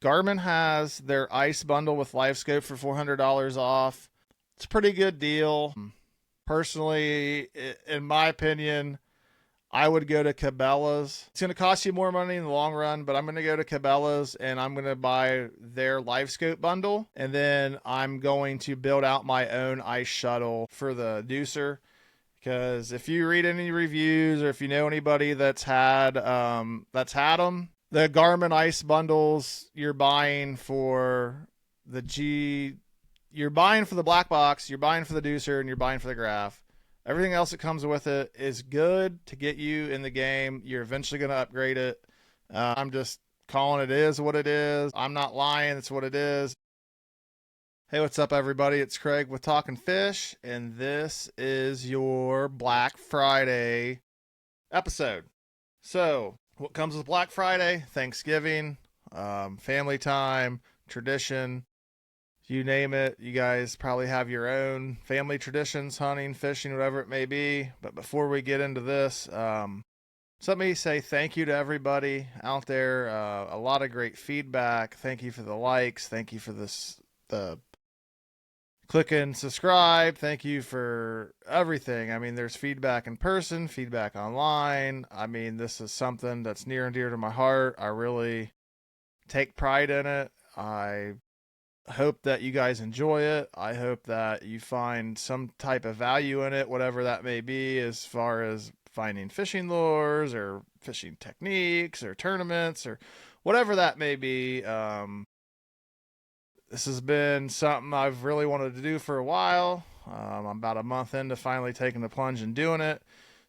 Garmin has their ice bundle with LiveScope for $400 off. It's a pretty good deal. Personally, in my opinion, I would go to Cabela's. It's going to cost you more money in the long run, but I'm going to go to Cabela's and I'm going to buy their LiveScope bundle. And then I'm going to build out my own ice shuttle for the Deucer. Because if you read any reviews or if you know anybody that's had them, the Garmin ice bundles you're buying for you're buying for the black box, you're buying for the Deucer, and you're buying for the Graph. Everything else that comes with it is good to get you in the game. You're eventually going to upgrade it. I'm just calling it is what it is. I'm not lying. It's what it is. Hey, what's up, everybody? It's Craig with Talking Fish, and this is your Black Friday episode. So, what comes with Black Friday? Thanksgiving, family time, tradition. You name it. You guys probably have your own family traditions, hunting, fishing, whatever it may be. But before we get into this, let me say thank you to everybody out there. A lot of great feedback. Thank you for the likes. Thank you for the click and subscribe. Thank you for everything. I mean, there's feedback in person, feedback online. I mean, this is something that's near and dear to my heart. I really take pride in it. I hope that you guys enjoy it. I hope that you find some type of value in it, whatever that may be, as far as finding fishing lures or fishing techniques or tournaments or whatever that may be. This has been something I've really wanted to do for a while. I'm about a month into finally taking the plunge and doing it.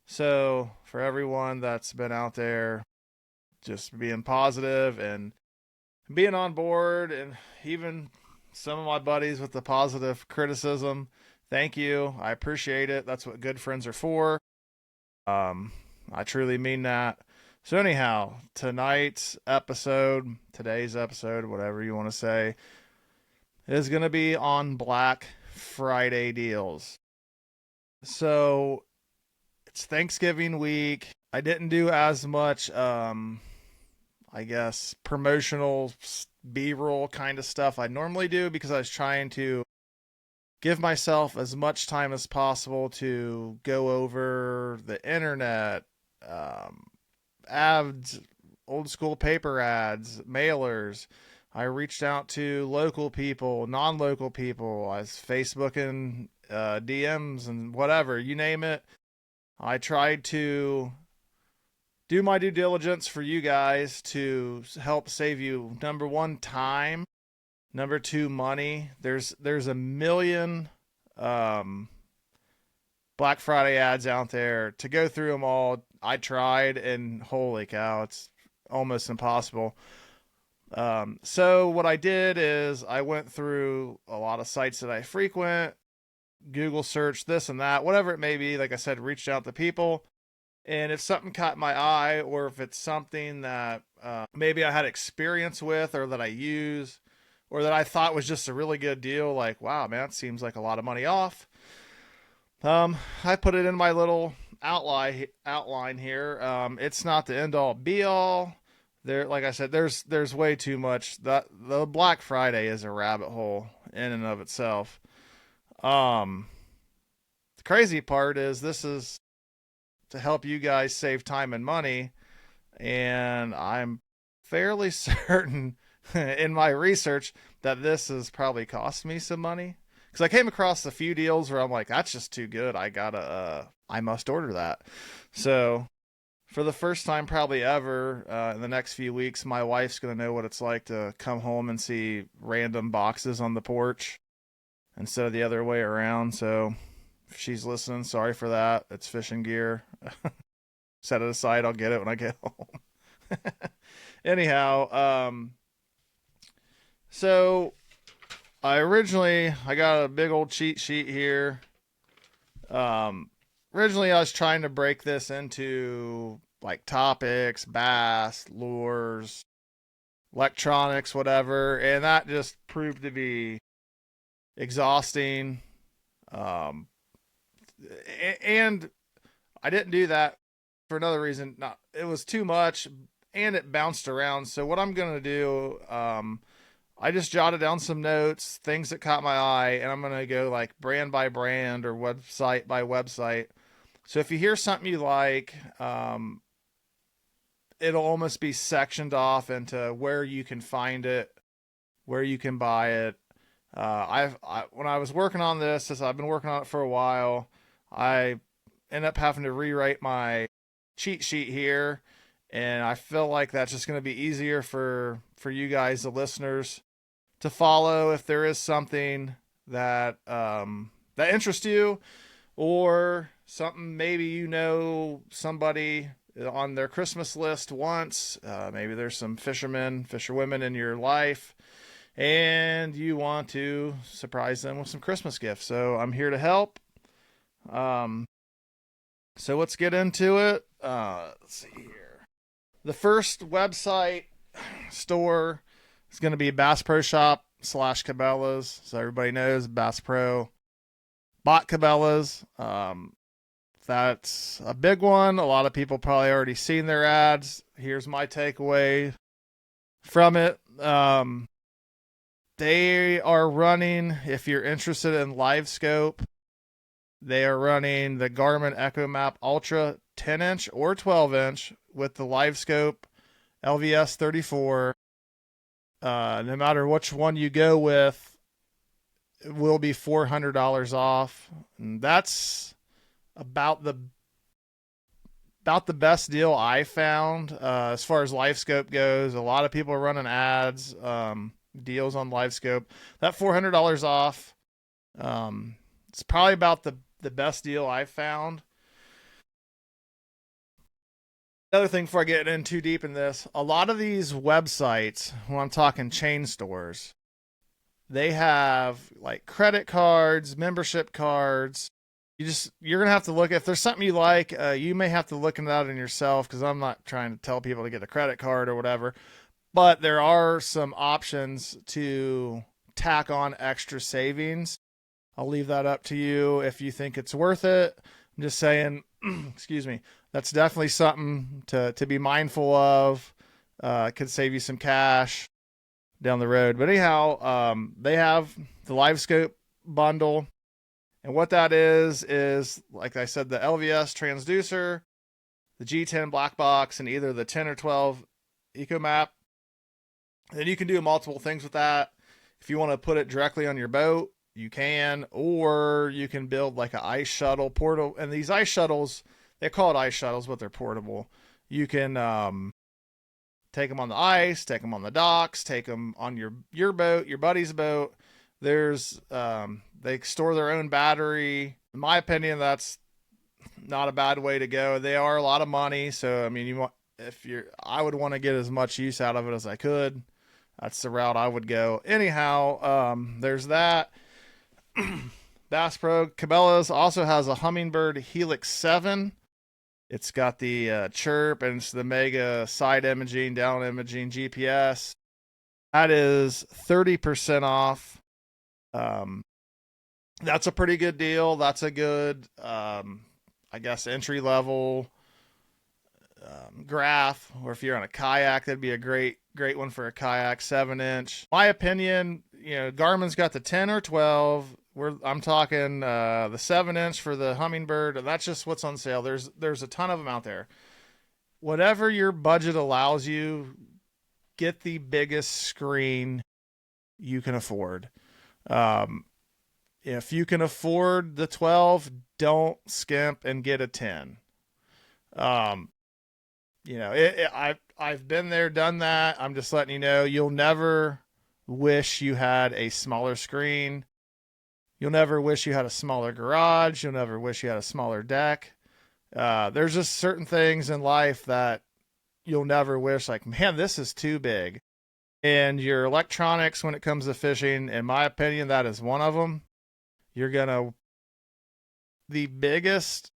So for everyone that's been out there just being positive and being on board, and even some of my buddies with the positive criticism, thank you. I appreciate it. That's what good friends are for. I truly mean that. So anyhow, today's episode, whatever you want to say, is going to be on Black Friday deals. So it's Thanksgiving week. I didn't do as much, I guess, promotional B-roll kind of stuff I normally do, because I was trying to give myself as much time as possible to go over the internet, ads, old school paper ads, mailers. I reached out to local people, non-local people. I was Facebooking DMs and whatever, you name it. I tried to do my due diligence for you guys to help save you, number one, time, number two, money. There's a million Black Friday ads out there. To go through them all, I tried, and holy cow, it's almost impossible. So what I did is I went through a lot of sites that I frequent, Google search this and that, whatever it may be. Like I said, reached out to people. And if something caught my eye, or if it's something that maybe I had experience with, or that I use, or that I thought was just a really good deal, like, wow, man, it seems like a lot of money off. I put it in my little outline here. It's not the end all be all. There, like I said, there's way too much. The Black Friday is a rabbit hole in and of itself. The crazy part is this is to help you guys save time and money, and I'm fairly certain in my research that this has probably cost me some money, because I came across a few deals where I'm like, that's just too good. I must order that. So for the first time probably ever, in the next few weeks, my wife's going to know what it's like to come home and see random boxes on the porch instead of the other way around. So if she's listening, sorry for that. It's fishing gear. Set it aside. I'll get it when I get home. Anyhow, so I got a big old cheat sheet here. Originally I was trying to break this into like topics, bass, lures, electronics, whatever, and that just proved to be exhausting. Um, and I didn't do that for another reason. Not, it was too much, and it bounced around. So what I'm going to do, I just jotted down some notes, things that caught my eye, and I'm going to go like brand by brand or website by website. So if you hear something you like, it'll almost be sectioned off into where you can find it, where you can buy it. When I was working on this, as I've been working on it for a while, I end up having to rewrite my cheat sheet here, and I feel like that's just going to be easier for you guys, the listeners, to follow if there is something that that interests you, or something maybe you know somebody on their Christmas list wants. Maybe there's some fisherwomen in your life, and you want to surprise them with some Christmas gifts. So I'm here to help. So let's get into it. Let's see here. The first website store is going to be Bass Pro Shop / Cabela's. So everybody knows Bass Pro bought Cabela's. That's a big one. A lot of people probably already seen their ads. Here's my takeaway from it. They are running, if you're interested in LiveScope, they are running the Garmin EchoMap Ultra 10-inch or 12-inch with the LiveScope LVS 34. No matter which one you go with, it will be $400 off. And that's about the best deal I found as far as LiveScope goes. A lot of people are running ads, deals on LiveScope. That $400 off, it's probably about the best deal I've found. Another thing before I get in too deep in this, a lot of these websites, when I'm talking chain stores, they have like credit cards, membership cards. You're going to have to look, if there's something you like, you may have to look into that in yourself, because I'm not trying to tell people to get a credit card or whatever, but there are some options to tack on extra savings. I'll leave that up to you if you think it's worth it. I'm just saying, excuse me, that's definitely something to be mindful of. Could save you some cash down the road. But anyhow, they have the LiveScope bundle. And what that is like I said, the LVS transducer, the G10 black box, and either the 10 or 12 EchoMap. And you can do multiple things with that. If you want to put it directly on your boat, you can, or you can build like an ice shuttle portal. And these ice shuttles, they call it ice shuttles, but they're portable. You can take them on the ice, take them on the docks, take them on your boat, your buddy's boat. There's they store their own battery. In my opinion, that's not a bad way to go. They are a lot of money, so I mean, I would want to get as much use out of it as I could. That's the route I would go. Anyhow, there's that. Bass Pro Cabela's also has a Humminbird Helix 7. It's got the chirp, and it's the Mega side imaging, down imaging, GPS. That is 30% off. That's a pretty good deal. That's a good, I guess, entry level graph. Or if you're on a kayak, that'd be a great one for a kayak, 7-inch. My opinion, Garmin's got the 10 or 12. I'm talking the 7-inch for the Humminbird. That's just what's on sale. There's a ton of them out there. Whatever your budget allows you, get the biggest screen you can afford. If you can afford the 12, don't skimp and get a 10. I've been there, done that. I'm just letting you know, you'll never wish you had a smaller screen. You'll never wish you had a smaller garage. You'll never wish you had a smaller deck. There's just certain things in life that you'll never wish, like, man, this is too big. And your electronics, when it comes to fishing, in my opinion, that is one of them. The biggest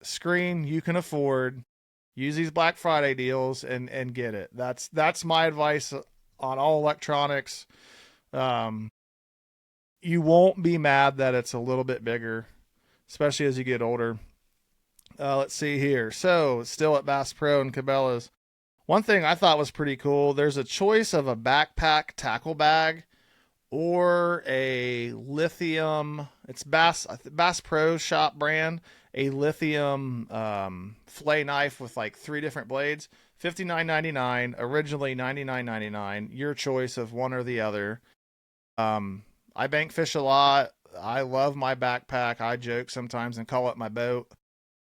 screen you can afford, use these Black Friday deals and get it. That's my advice on all electronics. You won't be mad that it's a little bit bigger, especially as you get older. Let's see here. So still at Bass Pro and Cabela's, One thing I thought was pretty cool, there's a choice of a backpack tackle bag or a lithium, it's Bass Pro Shop brand, a lithium fillet knife with like 3 different blades. $59.99, originally $99.99. Your choice of one or the other. I bank fish a lot. I love my backpack. I joke sometimes and call it my boat.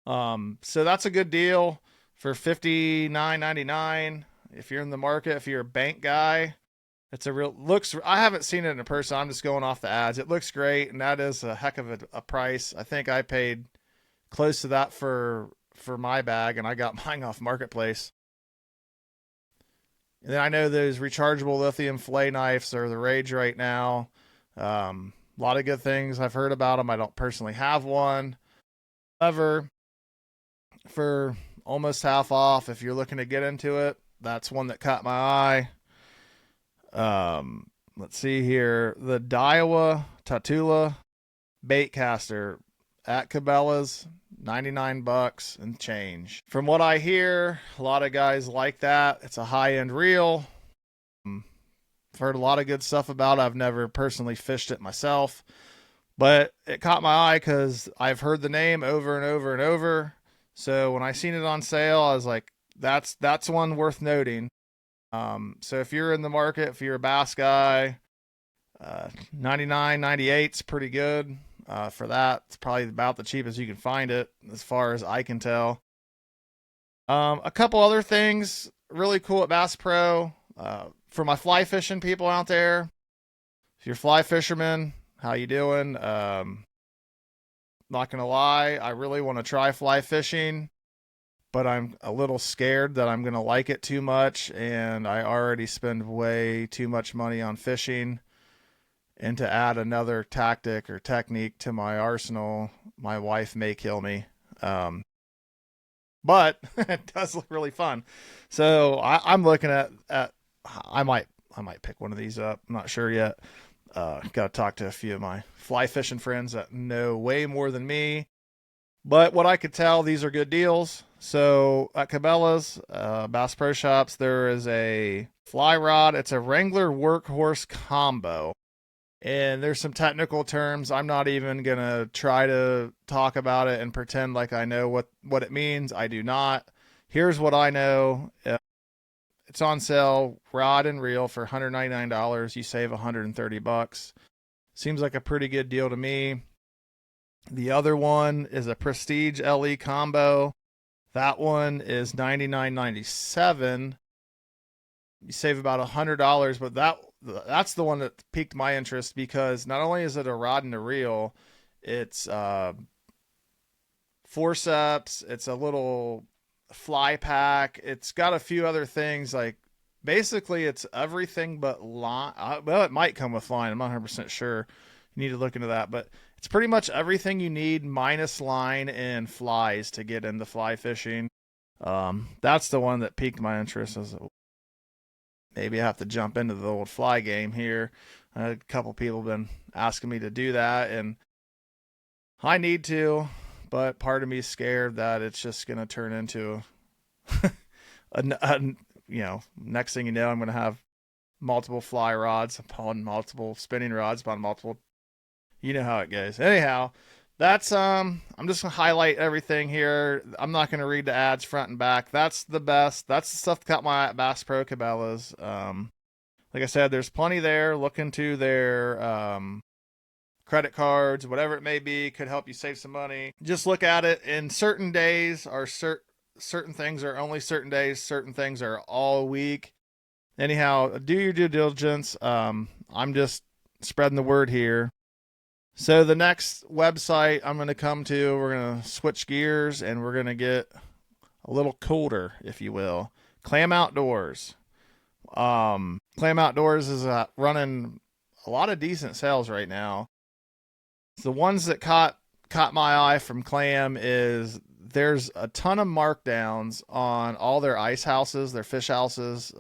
So that's a good deal for $59.99. If you're in the market, if you're a bank guy, it's a real looks. I haven't seen it in person. I'm just going off the ads. It looks great, and that is a heck of a price. I think I paid close to that for my bag, and I got mine off Marketplace. And then I know those rechargeable lithium fillet knives are the rage right now. A lot of good things I've heard about them. I don't personally have one. However, for almost half off, if you're looking to get into it, that's one that caught my eye. Let's see here. The Daiwa Tatula bait caster at Cabela's, $99 and change. From what I hear, a lot of guys like that. It's a high-end reel. I've heard a lot of good stuff about it. I've never personally fished it myself, but it caught my eye because I've heard the name over and over and over. So when I seen it on sale, I was like, that's one worth noting. So if you're in the market, if you're a bass guy, 99, 98 is pretty good. For that, it's probably about the cheapest you can find it, as far as I can tell. A couple other things really cool at Bass Pro. For my fly fishing people out there, if you're fly fishermen, how you doing? Not gonna lie, I really want to try fly fishing, but I'm a little scared that I'm gonna like it too much, and I already spend way too much money on fishing. And to add another tactic or technique to my arsenal, my wife may kill me. But it does look really fun. So I'm looking at I might pick one of these up. I'm not sure yet. Got to talk to a few of my fly fishing friends that know way more than me. But what I could tell, these are good deals. So at Cabela's, Bass Pro Shops, there is a fly rod. It's a Wrangler Workhorse combo. And there's some technical terms. I'm not even going to try to talk about it and pretend like I know what it means. I do not. Here's what I know. It's on sale, rod and reel, for $199. You save $130. Seems like a pretty good deal to me. The other one is a Prestige LE combo. That one is $99.97. You save about $100, but that's the one that piqued my interest because not only is it a rod and a reel, it's forceps, it's a little fly pack, it's got a few other things, like basically it's everything but line. Well, it might come with line. I'm not 100% sure. You need to look into that, but it's pretty much everything you need minus line and flies to get into fly fishing. That's the one that piqued my interest. As maybe I have to jump into the old fly game here. A couple people have been asking me to do that, and I need to, but part of me is scared that it's just going to turn into next thing you know, I'm going to have multiple fly rods upon multiple spinning rods upon multiple. You know how it goes. Anyhow, that's I'm just gonna highlight everything here. I'm not gonna read the ads front and back. That's the best. That's the stuff that caught my Bass Pro Cabela's. Like I said, there's plenty there. Look into their credit cards, whatever it may be, could help you save some money. Just look at it. In certain days are certain things are only certain days. Certain things are all week. Anyhow, do your due diligence. I'm just spreading the word here. So the next website I'm going to come to, we're going to switch gears and we're going to get a little colder, if you will. Clam Outdoors. Clam Outdoors is running a lot of decent sales right now. The ones that caught my eye from Clam is there's a ton of markdowns on all their ice houses, their fish houses,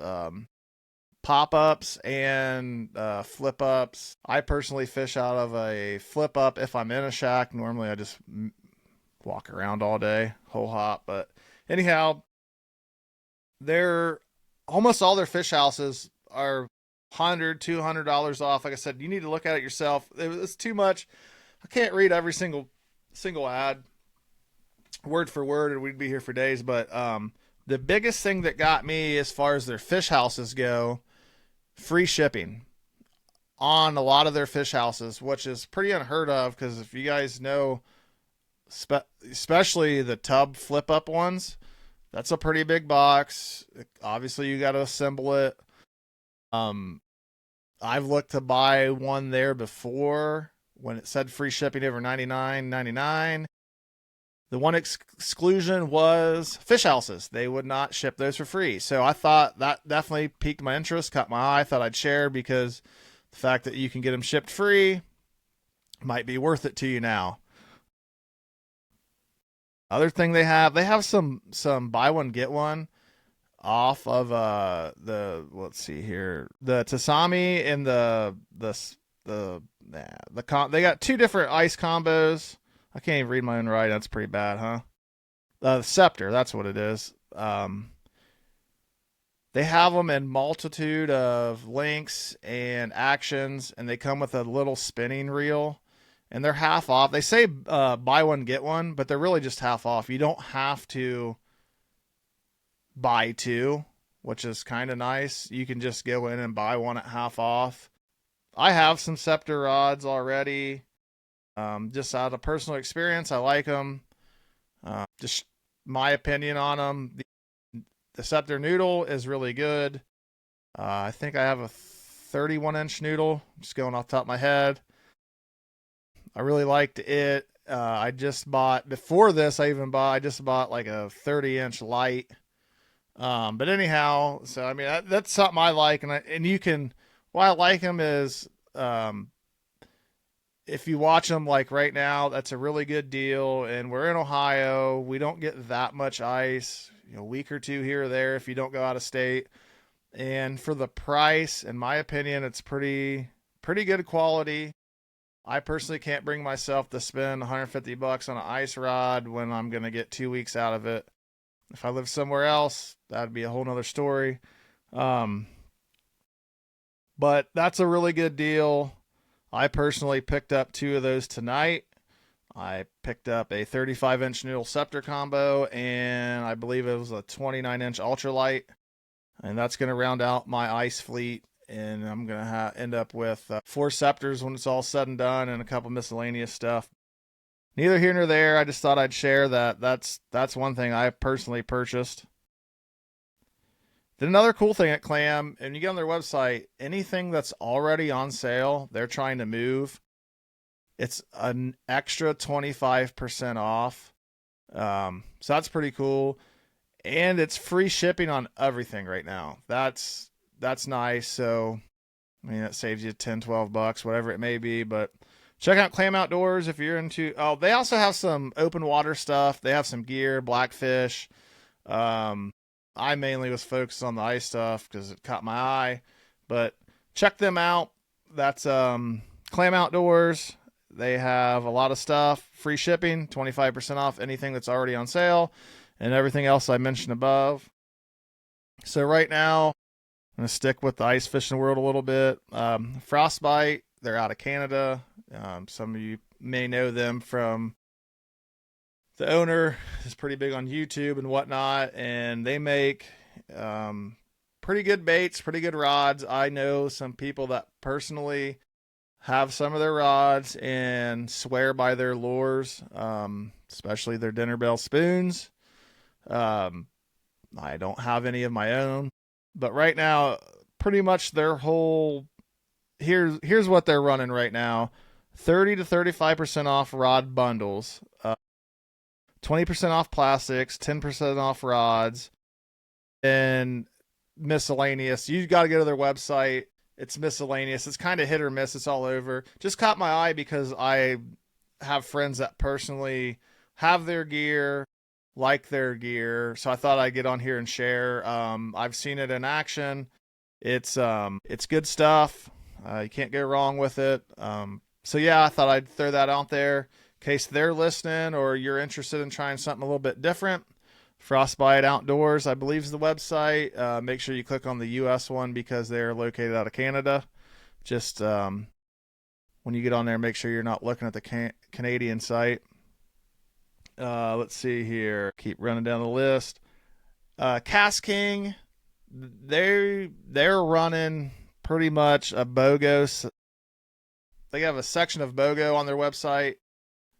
pop-ups and flip ups. I personally fish out of a flip up if I'm in a shack. Normally I just walk around all day, whole hop. But anyhow, they're almost all their fish houses are $100, $200 off. Like I said, you need to look at it yourself. It's too much. I can't read every single ad word for word, and we'd be here for days. But the biggest thing that got me as far as their fish houses go, free shipping on a lot of their fish houses, which is pretty unheard of, because if you guys know, especially the tub flip up ones, that's a pretty big box. Obviously, you got to assemble it. I've looked to buy one there before when it said free shipping over $99.99. The one exclusion was fish houses. They would not ship those for free. So I thought that definitely piqued my interest, caught my eye. Thought I'd share, because the fact that you can get them shipped free might be worth it to you now. Other thing they have some buy one get one off of let's see here, the Tasami and they got two different ice combos. I can't even read my own writing. That's pretty bad, huh? The Scepter, that's what it is. They have them in multitude of links and actions, and they come with a little spinning reel, and they're half off. They say buy one get one, but they're really just half off. You don't have to buy two, which is kind of nice. You can just go in and buy one at half off. I have some Scepter rods already. Just out of personal experience, I like them. Just my opinion on them. The Scepter noodle is really good. I think I have a 31-inch noodle. Just going off the top of my head. I really liked it. I just bought, before this, I just bought like a 30-inch light. But anyhow, so I mean, that's something I like. And you can, why I like them is, if you watch them like right now, that's a really good deal. And we're in Ohio. We don't get that much ice, a week or two here or there if you don't go out of state. And for the price, in my opinion, it's pretty good quality. I personally can't bring myself to spend $150 on an ice rod when I'm going to get 2 weeks out of it. If I live somewhere else, that'd be a whole nother story. But that's a really good deal. I personally picked up two of those tonight. I picked up a 35-inch noodle Scepter combo, and I believe it was a 29-inch ultralight. And that's going to round out my ice fleet. And I'm going to end up with 4 Scepters when it's all said and done, and a couple miscellaneous stuff. Neither here nor there. I just thought I'd share that. That's one thing I personally purchased. Then another cool thing at Clam, and you get on their website, anything that's already on sale, they're trying to move. It's an extra 25% off. So that's pretty cool. And it's free shipping on everything right now. That's nice. So, I mean, that saves you $10-$12, whatever it may be. But check out Clam Outdoors if you're into. Oh, they also have some open water stuff. They have some gear, Blackfish. I mainly was focused on the ice stuff because it caught my eye. But check them out. That's Clam Outdoors. They have a lot of stuff. Free shipping, 25% off anything that's already on sale, and everything else I mentioned above. So right now, I'm going to stick with the ice fishing world a little bit. Frostbite, they're out of Canada. Some of you may know them from, the owner is pretty big on YouTube and whatnot, and they make pretty good baits, pretty good rods. I know some people that personally have some of their rods and swear by their lures, especially their dinner bell spoons. I don't have any of my own, but right now, pretty much their whole, here's what they're running right now: 30 to 35% off rod bundles, 20% off plastics, 10% off rods, and miscellaneous. You got to go to their website. It's miscellaneous. It's kind of hit or miss. It's all over. Just caught my eye because I have friends that personally have their gear, like their gear. So I thought I'd get on here and share. I've seen it in action. It's good stuff. You can't go wrong with it. So yeah, I thought I'd throw that out there in case they're listening or you're interested in trying something a little bit different. Frostbite Outdoors, I believe, is the website. Make sure you click on the U.S. one because they're located out of Canada. Just when you get on there, make sure you're not looking at the Canadian site. Let's see here. Keep running down the list. KastKing, they're running pretty much a BOGO. They have a section of BOGO on their website.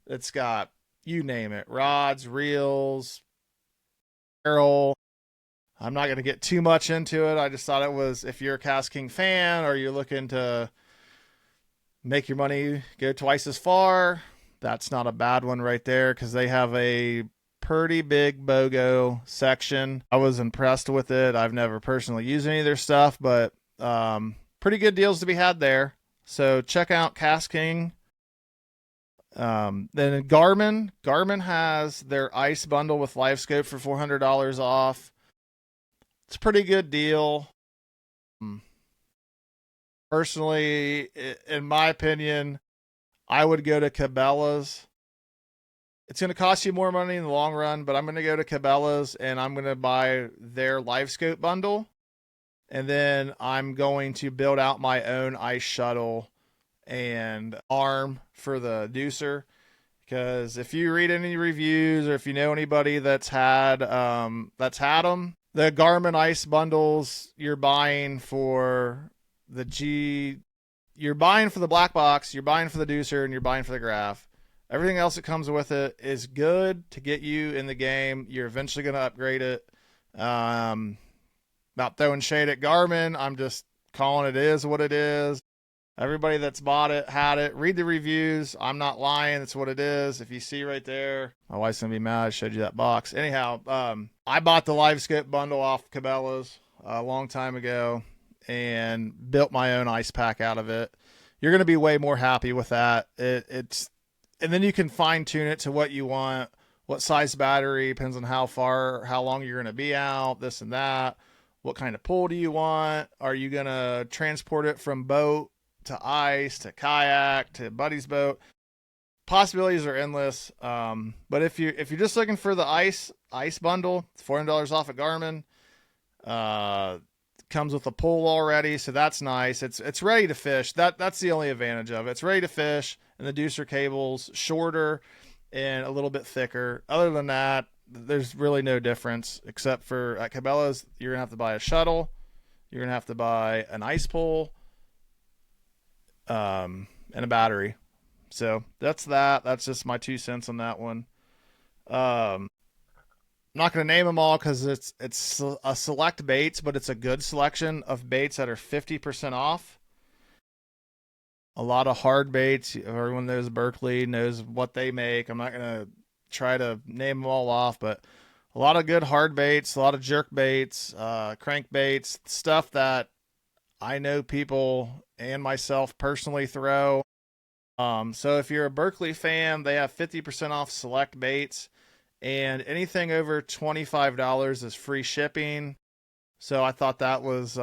It's got, you name it, rods, reels, barrel. I'm not going to get too much into it. I just thought it was, if you're a KastKing fan or you're looking to make your money go twice as far, that's not a bad one right there, because they have a pretty big BOGO section. I was impressed with it. I've never personally used any of their stuff, but pretty good deals to be had there. So check out KastKing. Then Garmin has their ice bundle with LiveScope for $400 off. It's a pretty good deal. Personally, in my opinion, I would go to Cabela's. It's going to cost you more money in the long run, but I'm going to go to Cabela's and I'm going to buy their LiveScope bundle. And then I'm going to build out my own ice shuttle and arm for the deucer. Because if you read any reviews or if you know anybody that's had them, the Garmin ice bundles you're buying for you're buying for the black box, you're buying for the deucer, and you're buying for the graph. Everything else that comes with it is good to get you in the game. You're eventually going to upgrade it. Not throwing shade at Garmin. I'm just calling it is what it is. Everybody that's bought it, had it. Read the reviews. I'm not lying. It's what it is. If you see right there, my wife's going to be mad I showed you that box. Anyhow, I bought the LiveScope bundle off Cabela's a long time ago and built my own ice pack out of it. You're going to be way more happy with that. And then you can fine tune it to what you want, what size battery, depends on how long you're going to be out, this and that. What kind of pull do you want? Are you going to transport it from boat to ice to kayak to buddy's boat? Possibilities are endless. But if you're just looking for the ice bundle, it's $400 off at Garmin. Comes with a pole already, so that's nice. It's ready to fish. That's the only advantage of it. It's ready to fish, and the deucer cable's shorter and a little bit thicker. Other than that, there's really no difference, except for at Cabela's, you're gonna have to buy a shuttle, you're gonna have to buy an ice pole, and a battery. So that's that. That's just my 2 cents on that one. I'm not going to name them all because it's a select baits, but it's a good selection of baits that are 50% off. A lot of hard baits. Everyone knows Berkley, knows what they make. I'm not going to try to name them all off, but a lot of good hard baits, a lot of jerk baits, crank baits, stuff that I know people and myself personally throw. So if you're a Berkley fan, they have 50% off select baits, and anything over $25 is free shipping. So I thought that was,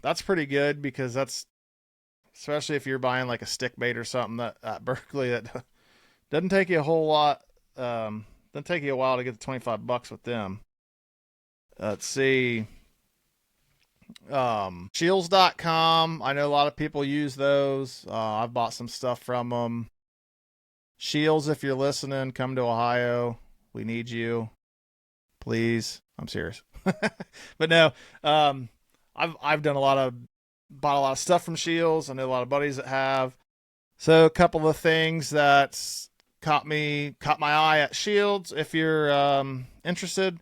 that's pretty good, because that's, especially if you're buying like a stick bait or something that at Berkley, that doesn't take you a whole lot. Doesn't take you a while to get the $25 with them. Let's see. Shields.com. I know a lot of people use those. I've bought some stuff from them. Shields, if you're listening, come to Ohio. We need you. Please. I'm serious. But no, I've done bought a lot of stuff from Shields. I know a lot of buddies that have. So a couple of things that caught my eye at Shields, if you're interested.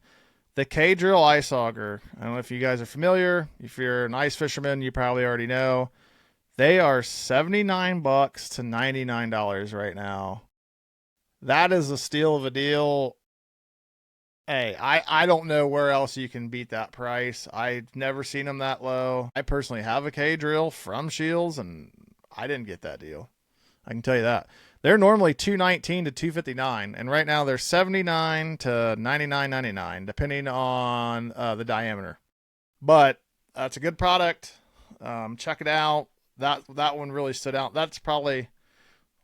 The K-Drill Ice Auger. I don't know if you guys are familiar. If you're an ice fisherman, you probably already know. They are $79 to $99 right now. That is a steal of a deal. Hey, I don't know where else you can beat that price. I've never seen them that low. I personally have a K-Drill from Shields, and I didn't get that deal. I can tell you that. They're normally $219 to $259, and right now they're $79 to $99.99, depending on the diameter. But it's a good product. Check it out. That one really stood out. That's probably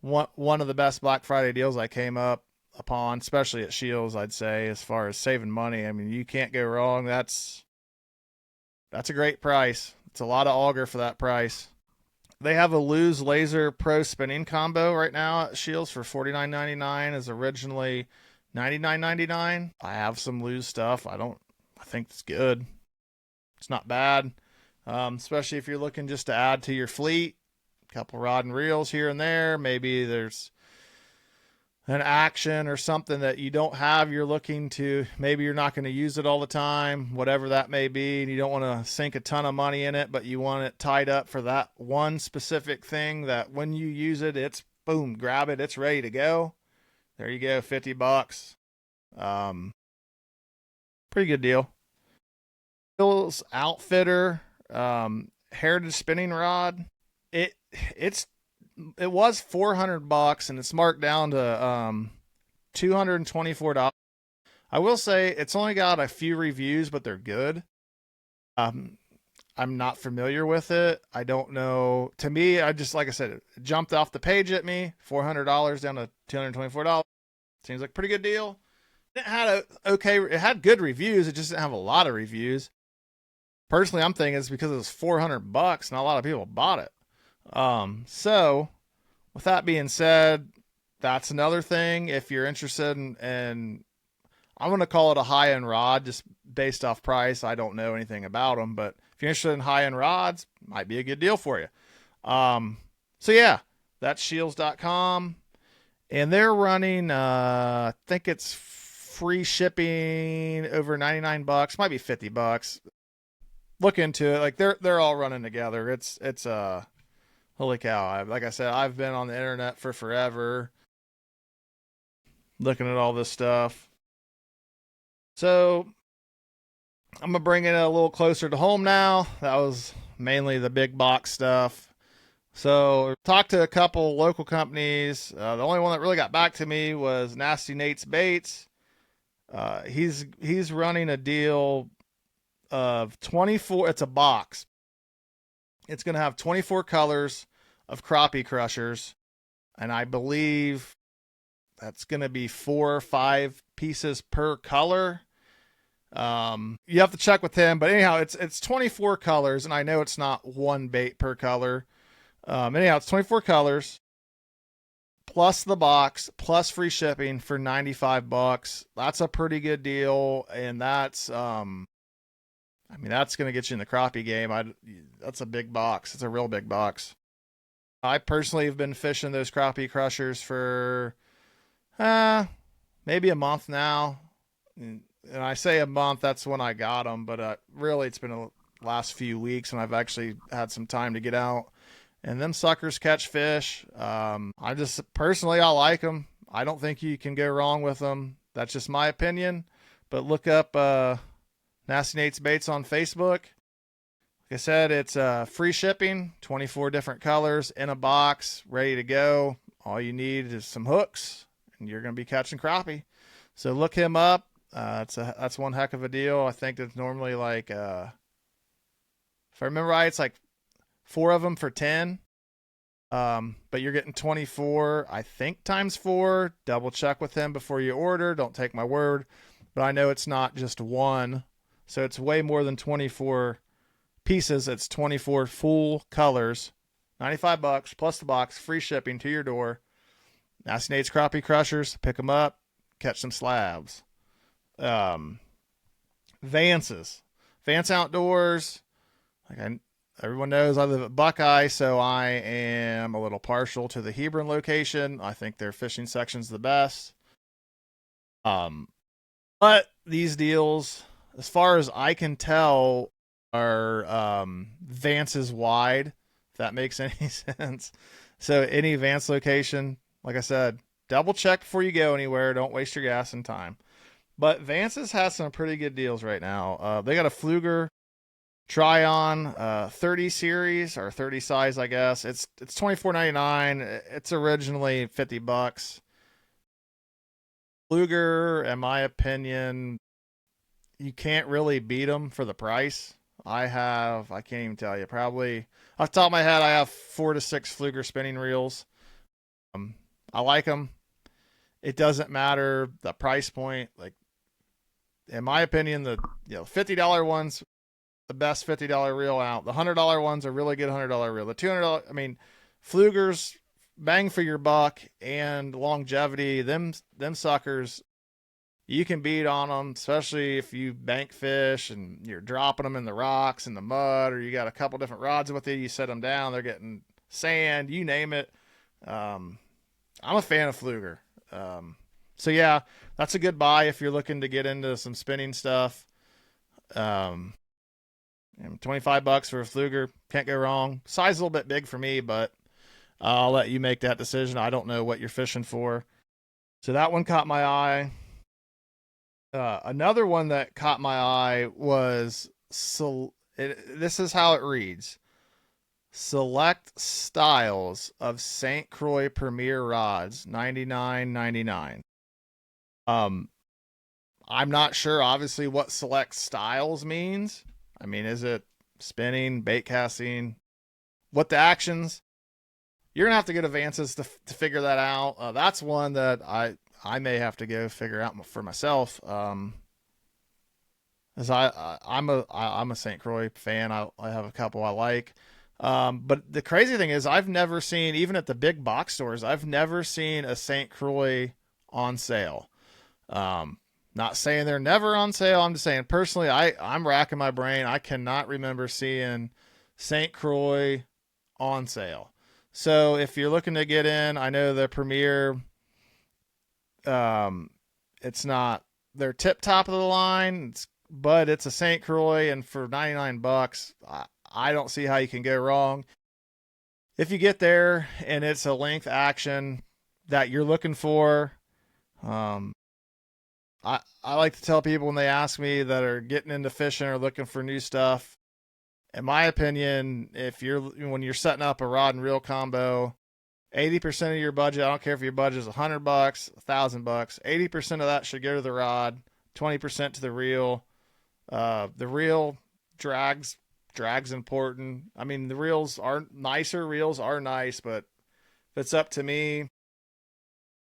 one of the best Black Friday deals I came up. upon, especially at Scheels, I'd say, as far as saving money. I mean, you can't go wrong. That's a great price. It's a lot of auger for that price. They have a Luz Laser Pro spinning combo right now at Scheels for $49.99. Is originally $99.99. I have some Luz stuff. I think it's good. It's not bad, especially if you're looking just to add to your fleet. A couple rod and reels here and there. Maybe there's an action or something that you don't have, you're looking to, maybe you're not going to use it all the time, whatever that may be, and you don't want to sink a ton of money in it, but you want it tied up for that one specific thing that when you use it, it's boom, grab it, it's ready to go. There you go, $50. Pretty good deal. Scheels Outfitter Heritage spinning rod. It was $400 and it's marked down to $224. I will say it's only got a few reviews, but they're good. I'm not familiar with it. I don't know. To me, I just, like I said, it jumped off the page at me. $400 down to $224. Seems like a pretty good deal. It had good reviews. It just didn't have a lot of reviews. Personally, I'm thinking it's because it was $400. Not a lot of people bought it. So with that being said, that's another thing. If you're interested in I'm going to call it a high-end rod just based off price. I don't know anything about them, but if you're interested in high-end rods, might be a good deal for you. So yeah, that's Scheels.com, and they're running, I think it's free shipping over $99, might be $50. Look into it. Like they're all running together. It's holy cow. Like I said, I've been on the internet for forever looking at all this stuff. So I'm going to bring it a little closer to home now. That was mainly the big box stuff. So talked to a couple local companies. The only one that really got back to me was Nasty Nate's Baits. He's running a deal of 24. It's a box. It's going to have 24 colors of crappie crushers, and I believe that's going to be 4 or 5 pieces per color. You have to check with him, but anyhow, it's 24 colors, and I know it's not one bait per color. Anyhow, it's 24 colors plus the box plus free shipping for $95. That's a pretty good deal, and that's that's going to get you in the crappie game. That's a big box. It's a real big box. I personally have been fishing those crappie crushers for maybe a month now. And I say a month, that's when I got them, but really it's been the last few weeks, and I've actually had some time to get out. And them suckers catch fish. I like them. I don't think you can go wrong with them. That's just my opinion. But look up Nasty Nate's Baits on Facebook. Like I said, it's free shipping, 24 different colors in a box, ready to go. All you need is some hooks, and you're going to be catching crappie. So look him up. That's one heck of a deal. I think it's normally like, if I remember right, it's like 4 of them for 10. But you're getting 24, I think, times 4. Double check with him before you order. Don't take my word. But I know it's not just one. So it's way more than 24 pieces. It's 24 full colors. $95 plus the box, free shipping to your door. Nasty Nate's Crappie Crushers. Pick them up. Catch some slabs. Vance's. Vance Outdoors. Everyone knows I live at Buckeye, so I am a little partial to the Hebron location. I think their fishing section's the best. But these deals, as far as I can tell, are Vance's wide, if that makes any sense. So any Vance location, like I said, double check before you go anywhere. Don't waste your gas and time. But Vance's has some pretty good deals right now. They got a Pflueger Try-On 30 series, or 30 size, I guess. It's $24.99. It's originally $50. Pflueger, in my opinion, you can't really beat them for the price. I can't even tell you, probably off the top of my head, I have 4 to 6 Pflueger spinning reels. I like them. It doesn't matter the price point. Like, in my opinion, the $50 ones, the best $50 reel out. The $100 ones are really good $100 reel. The $200, I mean, Flugers, bang for your buck and longevity. Them suckers, you can beat on them, especially if you bank fish and you're dropping them in the rocks and the mud, or you got a couple different rods with you. You set them down, they're getting sand, you name it. I'm a fan of Fluger. So yeah, that's a good buy if you're looking to get into some spinning stuff. And $25 for a Fluger, can't go wrong. Size a little bit big for me, but I'll let you make that decision. I don't know what you're fishing for. So that one caught my eye. Another one that caught my eye was this is how it reads: Select styles of St. Croix Premier rods, $99.99. I'm not sure, obviously, what select styles means. I mean, is it spinning, bait casting? What the actions? You're gonna have to get Avances to figure that out. That's one that I may have to go figure out for myself. As I'm a St. Croix fan. I have a couple I like. But the crazy thing is, I've never seen, even at the big box stores, I've never seen a St. Croix on sale. Not saying they're never on sale. I'm just saying personally, I'm racking my brain. I cannot remember seeing St. Croix on sale. So if you're looking to get in, I know the Premier, it's not their tip top of the line, but it's a St. Croix, and for $99, I don't see how you can go wrong. If you get there and it's a length action that you're looking for, I like to tell people when they ask me that are getting into fishing or looking for new stuff, in my opinion, when you're setting up a rod and reel combo, 80% of your budget, I don't care if your budget is $100, $1,000, 80% of that should go to the rod, 20% to the reel. The reel drags important. I mean, the reels are nicer. Reels are nice, but if it's up to me,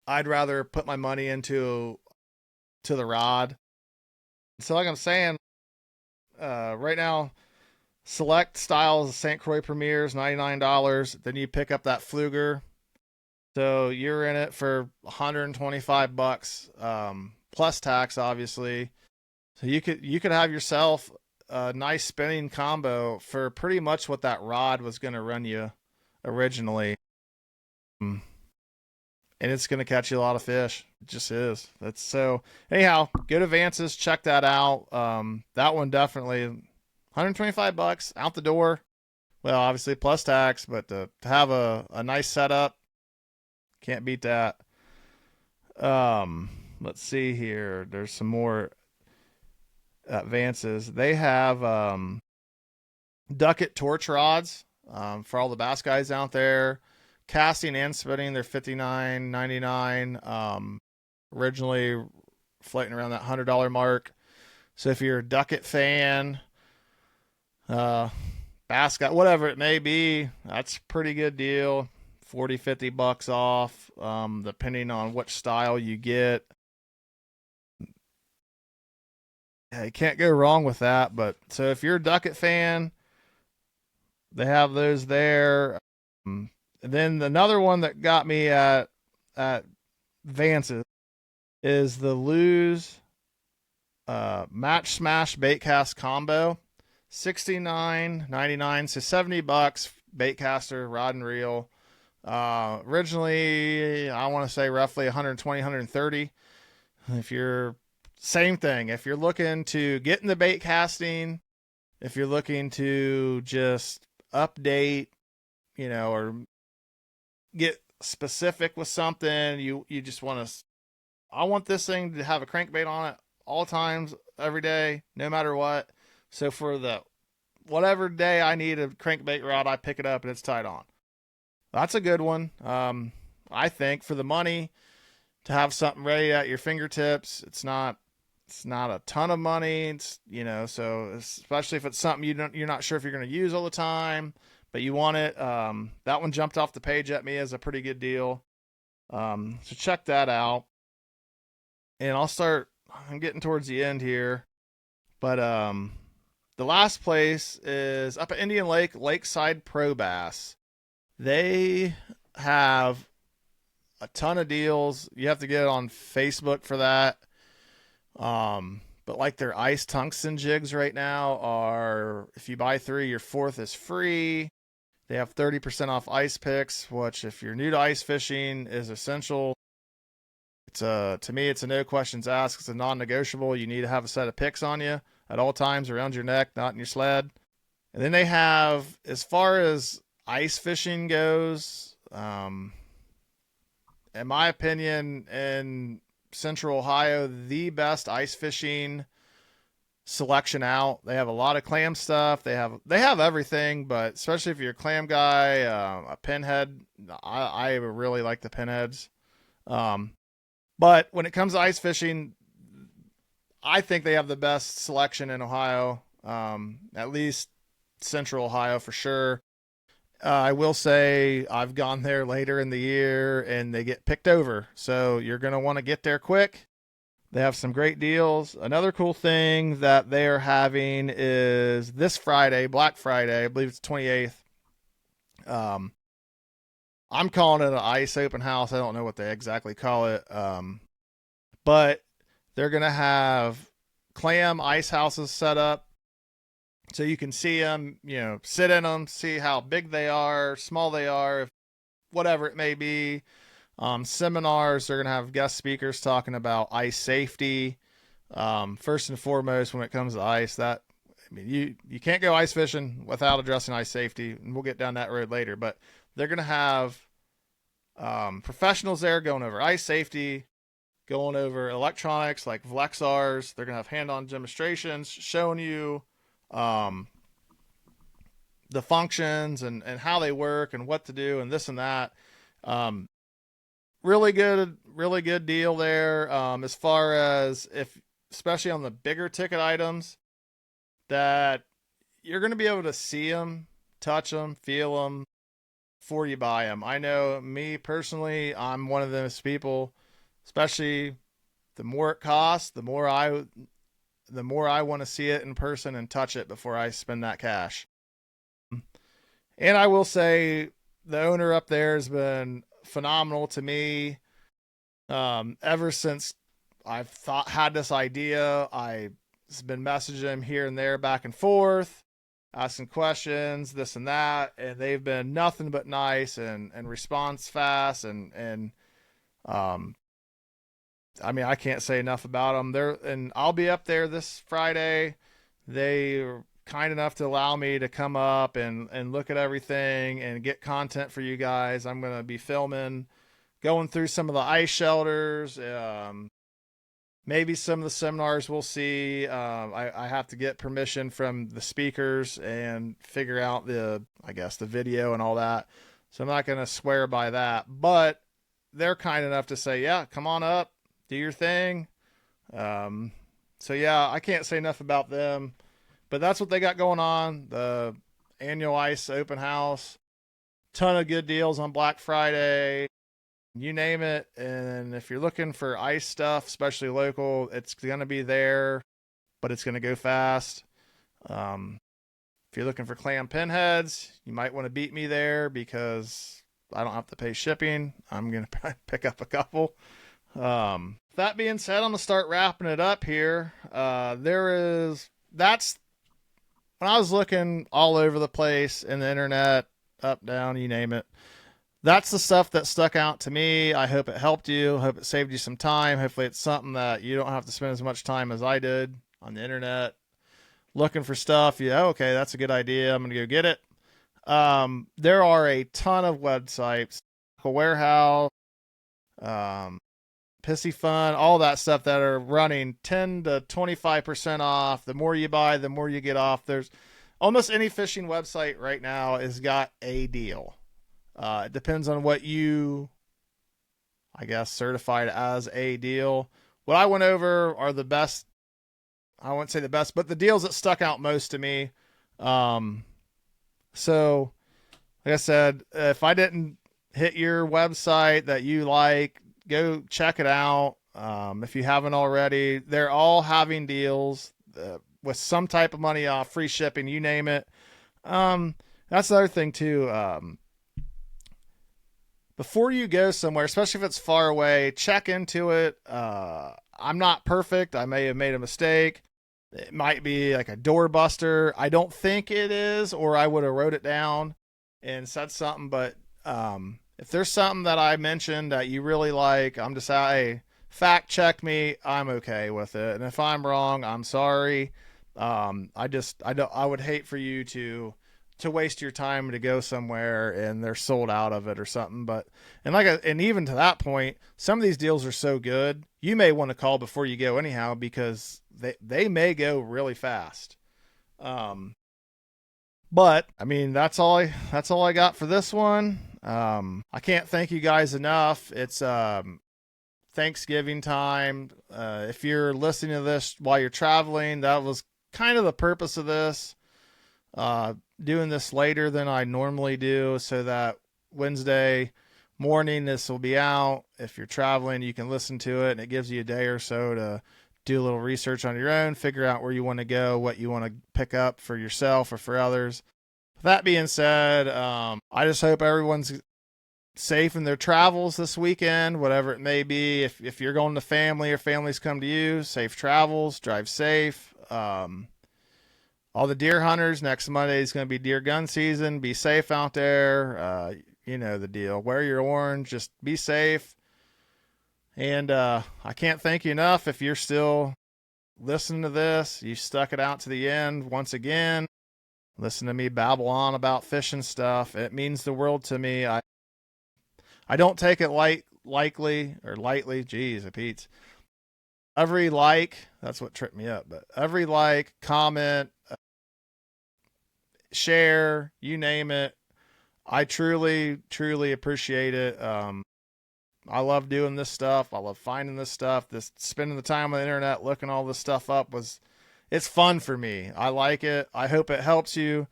I'd rather put my money into the rod. So like I'm saying, right now, select styles of St. Croix Premiers, $99. Then you pick up that Fluger. So you're in it for $125, plus tax, obviously. So you could have yourself a nice spinning combo for pretty much what that rod was going to run you originally. And it's going to catch you a lot of fish. It just is. That's so. Anyhow, good Avances. Check that out. That one definitely $125 out the door. Well, obviously plus tax, but to have a nice setup, can't beat that. Let's see here. There's some more Avances. They have Duckett torch rods for all the bass guys out there. Casting and spinning, they're $59.99. Originally floating around that $100 mark. So if you're a Duckett fan, bass guy, whatever it may be, that's a pretty good deal. $40-$50 off, depending on which style you get. Yeah, you can't go wrong with that. But so if you're a Duckett fan, they have those there. And then another one that got me at Vance's is the Lew's Match Smash Baitcast Combo, $69.99, so $70 baitcaster rod and reel. Originally, I want to say roughly 120, 130. If you're same thing, if you're looking to get in the bait casting, if you're looking to just update, or get specific with something, you just want to, I want this thing to have a crankbait on it all times, every day, no matter what. So for the whatever day I need a crankbait rod, I pick it up and it's tied on. That's a good one. I think for the money, to have something ready at your fingertips, it's not a ton of money. It's, so especially if it's something you're not sure if you're going to use all the time, but you want it. That one jumped off the page at me as a pretty good deal. So check that out. and I'm getting towards the end here, but the last place is up at Indian Lake, Lakeside Pro Bass. They have a ton of deals. You have to get on Facebook for that. But like their ice tungsten jigs right now are, if you buy 3, your 4th is free. They have 30% off ice picks, which if you're new to ice fishing is essential. To me, it's a no questions asked. It's a non-negotiable. You need to have a set of picks on you at all times around your neck, not in your sled. And then they have, as far as ice fishing goes, in my opinion, in Central Ohio, the best ice fishing selection out. They have a lot of clam stuff. They have everything, but especially if you're a clam guy, a pinhead, I really like the pinheads. But when it comes to ice fishing, I think they have the best selection in Ohio, at least Central Ohio for sure. I will say I've gone there later in the year and they get picked over. So you're going to want to get there quick. They have some great deals. Another cool thing that they are having is this Friday, Black Friday, I believe it's 28th. I'm calling it an ice open house. I don't know what they exactly call it. But they're going to have clam ice houses set up so you can see them, sit in them, see how big they are, small they are, whatever it may be. Seminars, they're going to have guest speakers talking about ice safety. First and foremost, when it comes to ice, you can't go ice fishing without addressing ice safety, and we'll get down that road later. But they're going to have professionals there going over ice safety, going over electronics like Vlexars. They're going to have hand-on demonstrations showing you the functions and how they work and what to do and this and that. Really good deal there. As far as especially on the bigger ticket items, that you're going to be able to see them, touch them, feel them before you buy them. I know me personally, I'm one of those people, especially the more it costs, the more I want to see it in person and touch it before I spend that cash. And I will say the owner up there has been phenomenal to me. Ever since I've had this idea, I've been messaging him here and there, back and forth, asking questions, this and that, and they've been nothing but nice and response fast and I can't say enough about them. And I'll be up there this Friday. They are kind enough to allow me to come up and look at everything and get content for you guys. I'm going to be filming, going through some of the ice shelters, maybe some of the seminars we'll see. I have to get permission from the speakers and figure out the video and all that. So I'm not going to swear by that, but they're kind enough to say, yeah, come on up, do your thing. So yeah, I can't say enough about them, but that's what they got going on. The annual ice open house, ton of good deals on Black Friday, you name it. And if you're looking for ice stuff, especially local, it's going to be there, but it's going to go fast. If you're looking for clam pinheads, you might want to beat me there because I don't have to pay shipping. I'm going to pick up a couple. That being said, I'm going to start wrapping it up here. That's when I was looking all over the place in the internet, up, down, you name it. That's the stuff that stuck out to me. I hope it helped you. I hope it saved you some time. Hopefully it's something that you don't have to spend as much time as I did on the internet looking for stuff. Yeah, okay, that's a good idea. I'm going to go get it. There are a ton of websites, Warehouse, Pissy Fun, all that stuff that are running 10 to 25% off. The more you buy, the more you get off. There's almost any fishing website right now has got a deal. It depends on what you, certified as a deal. What I went over are the best. I wouldn't say the best, but the deals that stuck out most to me. So like I said, if I didn't hit your website that you like, go check it out. If you haven't already, they're all having deals with some type of money off, free shipping, you name it. That's the other thing too. Before you go somewhere, especially if it's far away, check into it. I'm not perfect. I may have made a mistake. It might be like a doorbuster. I don't think it is, or I would have wrote it down and said something. But if there's something that I mentioned that you really like, I'm just hey, fact check me. I'm okay with it. And if I'm wrong, I'm sorry. I would hate for you to waste your time to go somewhere and they're sold out of it or something. But and even to that point, some of these deals are so good, you may want to call before you go anyhow, because they may go really fast. But I mean, that's all I got for this one. I can't thank you guys enough. It's Thanksgiving time. If you're listening to this while you're traveling, that was kind of the purpose of this. Doing this later than I normally do, so that Wednesday morning this will be out. If you're traveling, you can listen to it, and it gives you a day or so to do a little research on your own, figure out where you want to go, what you want to pick up for yourself or for others. That being said, I just hope everyone's safe in their travels this weekend, whatever it may be. If you're going to family or families come to you, safe travels, drive safe. All the deer hunters, next Monday is going to be deer gun season. Be safe out there. You know the deal. Wear your orange. Just be safe. And I can't thank you enough if you're still listening to this. You stuck it out to the end once again. Listen to me babble on about fishing stuff. It means the world to me. I don't take it lightly. Geez, Pete. Every like, that's what tripped me up. But every like, comment, share, you name it, I truly appreciate it. I love doing this stuff. I love finding this stuff. This spending the time on the internet looking all this stuff up it's fun for me. I like it. I hope it helps you.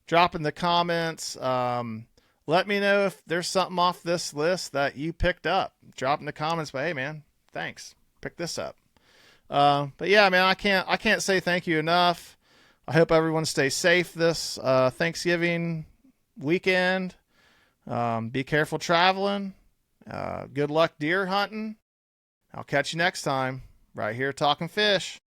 Drop in the comments. Let me know if there's something off this list that you picked up. Drop in the comments, but hey man, thanks. Pick this up. But yeah, man, I can't say thank you enough. I hope everyone stays safe this Thanksgiving weekend. Be careful traveling. Good luck deer hunting. I'll catch you next time right here talking fish.